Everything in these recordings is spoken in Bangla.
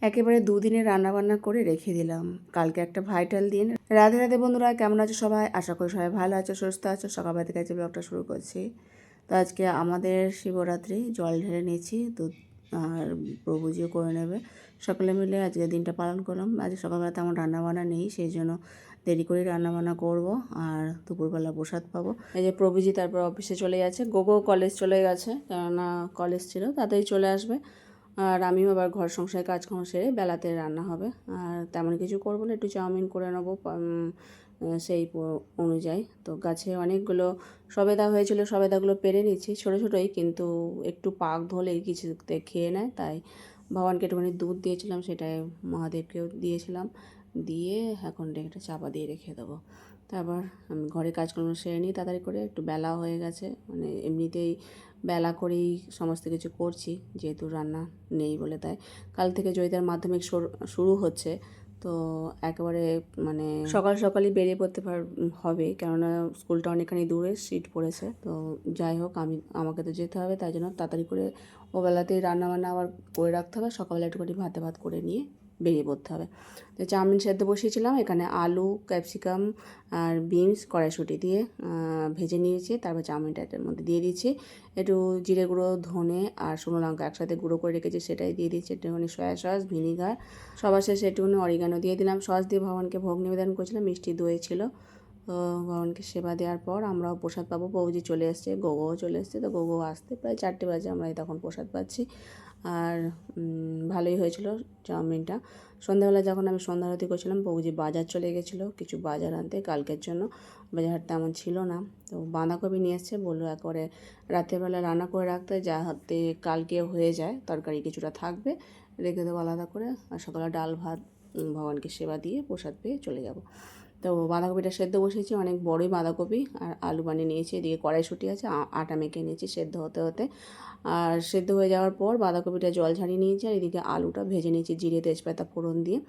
একেবারে দুদিনের রান্নাবান্না করে রেখে দিলাম, কালকে একটা ভাইটাল দিন। রাধে রাধে বন্ধুরা, কেমন আছো সবাই? আশা করি সবাই ভালো আছো, সুস্থ আছো। সকালবেলা থেকে আজকে ব্লগটা শুরু করছি। তো আজকে আমাদের শিবরাত্রি, জল ঢেলে নিয়েছি, দুধ আর প্রভুজিও করে নেবে। সকালে মিলে আজকে দিনটা পালন করলাম। আজকে সকালবেলা তেমন রান্নাবান্না নেই, সেই জন্য দেরি করে রান্নাবান্না করবো, আর দুপুরবেলা প্রসাদ পাবো। এই যে প্রভুজি তারপর অফিসে চলে যাচ্ছে, গোগো কলেজ চলে গেছে, কেননা কলেজ ছিল, তাড়াতাড়ি চলে আসবে। আর আমিও আবার ঘর সংসারে কাজকর্ম সেরে বেলাতে রান্না হবে। আর তেমন কিছু করবো না, একটু চাউমিন করে নেবো সেই অনুযায়ী। তো গাছে অনেকগুলো সবেদা হয়েছিল, সবেদাগুলো পেরে নিচ্ছি, ছোটো ছোটোই, কিন্তু একটু পাক ধরলেই কিছুতে খেয়ে নেয়। তাই ভগবানকে একটুখানি দুধ দিয়েছিলাম, সেটাই মহাদেবকেও দিয়েছিলাম, দিয়ে এখন এটা চাপা দিয়ে রেখে দেবো। তারপর আমি ঘরে কাজকর্ম সেরে নিই তাড়াতাড়ি করে, একটু বেলা হয়ে গেছে, মানে এমনিতেই বেলা করেই সমস্ত কিছু করছি, যেহেতু রান্না নেই বলে। তাই কাল থেকে জয়িতার মাধ্যমিক শুরু হচ্ছে, তো একেবারে মানে সকাল সকালই বেরিয়ে পড়তে হবে, কেননা স্কুলটা অনেকখানি দূরে, সিট পড়েছে। তো যাই হোক, আমাকে তো যেতে হবে, তাই জন্য তাড়াতাড়ি করে ওবেলাতেই রান্নাবান্না আবার করে রাখতে হবে। সকালে একটুখানি ভাত করে নিয়ে বেরিয়ে পড়তে হবে। তো চাউমিন সেদ্ধ বসিয়েছিলাম, এখানে আলু, ক্যাপসিকাম আর বিনস কড়াইশুঁটি দিয়ে ভেজে নিয়েছি। তারপর চাউমিনটা এটার মধ্যে দিয়ে দিচ্ছি, একটু জিরে গুঁড়ো, ধনে আর শুকনো লঙ্কা একসাথে গুঁড়ো করে রেখেছি, সেটাই দিয়ে দিচ্ছি। একটুখানি সয়া সস, ভিনিগার, সবার শেষে একটুখানি অরিগানো দিয়ে দিলাম। সস দিয়ে ভগবানকে ভোগ নিবেদন করেছিলাম, মিষ্টি দই ছিল। তো ভগবানকে সেবা দেওয়ার পর আমরাও প্রসাদ পাবো। বৌজি চলে এসছে, গোগোও চলে এসছে। তো গোগো আসতে প্রায় 4টে বাজে, আমরাই তখন প্রসাদ পাচ্ছি। আর ভালোই হয়েছিল চাউমিনটা। সন্ধ্যাবেলা যখন আমি সন্ধ্যা আরতি করছিলাম, বৌজি বাজার চলে গেছিলো কিছু বাজার আনতে, কালকের জন্য। বাজার তেমন ছিল না, তো বাঁধাকপি নিয়ে এসছে, বললো একবারে রাতেরবেলা রান্না করে রাখতে, যাতে কালকে হয়ে যায়, তরকারি কিছুটা থাকবে, রেখে দেবো আলাদা করে। আর সকালে ডাল ভাত ভগবানকে সেবা দিয়ে প্রসাদ পেয়ে চলে যাব। তো বাঁধাকপিটা সেদ্ধ বসিয়েছি, অনেক বড়ই বাঁধাকপি, আর আলু বানিয়ে নিয়েছি। এদিকে কড়াইশুঁটি আছে, আটা মেখে নিয়েছি সেদ্ধ হতে হতে। আর সেদ্ধ হয়ে যাওয়ার পর বাঁধাকপিটা জল ঝারিয়ে নিয়েছি, আর এদিকে আলুটা ভেজে নিয়েছি জিরে তেজপাতা ফোড়ন দিয়ে।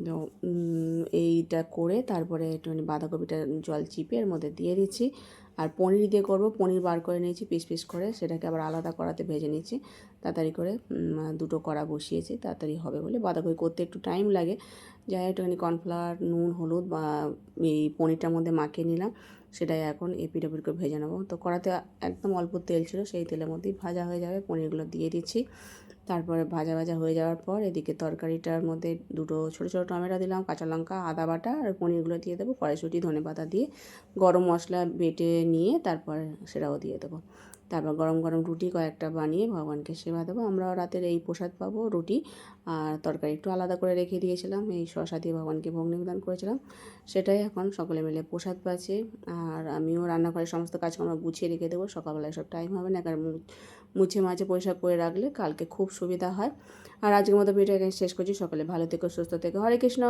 তো এইটা করে তারপরে একটুখানি বাঁধাকপিটা জল চিপে এর মধ্যে দিয়ে দিচ্ছি। আর পনির দিয়ে করব, পনির বার করে নিয়েছি পিস পিস করে, সেটাকে আবার আলাদা কড়াতে ভেজে নিচ্ছি তাড়াতাড়ি করে। দুটো কড়া বসিয়েছি, তাড়াতাড়ি হবে বলে। বাঁধাকপি করতে একটু টাইম লাগে, যাই একটুখানি কর্নফ্লাওয়ার, নুন, হলুদ বা এই পনিরটার মধ্যে মাখিয়ে নিলাম, সেটাই এখন এপিট ওপিট করে ভেজে নেবো। তো কড়াতে একদম অল্প তেল ছিল, সেই তেলের মধ্যেই ভাজা হয়ে যাবে। পনিরগুলো দিয়ে দিচ্ছি। তারপরে ভাজা হয়ে যাওয়ার পর এদিকে তরকারিটার মধ্যে দুটো ছোটো ছোটো টমেটো দিলাম, কাঁচা লঙ্কা, আদা বাটা, আর পনিরগুলো দিয়ে দেবো। কড়াইশুঁটি, ধনেপাতা দিয়ে গরম মশলা বেটে নিয়ে তারপর সেটাও দিয়ে দেবো। তারপর গরম গরম রুটি কয়েকটা বানিয়ে ভগবানকে সেবা দেবো। আমরাও রাতের এই প্রসাদ পাবো, রুটি আর তরকারি একটু আলাদা করে রেখে দিয়েছিলাম, এই শসা দিয়ে ভগবানকে ভোগ নিবেদন করেছিলাম, সেটাই এখন সকলে মিলে প্রসাদ পাচ্ছি। আর আমিও রান্নাঘরের সমস্ত কাজকর্ম গুছিয়ে রেখে দেবো, সকালবেলায় সব টাইম হবে না, কারণ মুছে মাঝে পরিষ্কার করে রাখলে কালকে খুব সুবিধা হয়। আর আজকের মতো ভিডিও এখানে শেষ করছি। সকলে ভালো থেকো, সুস্থ থেকো। হরে কৃষ্ণ।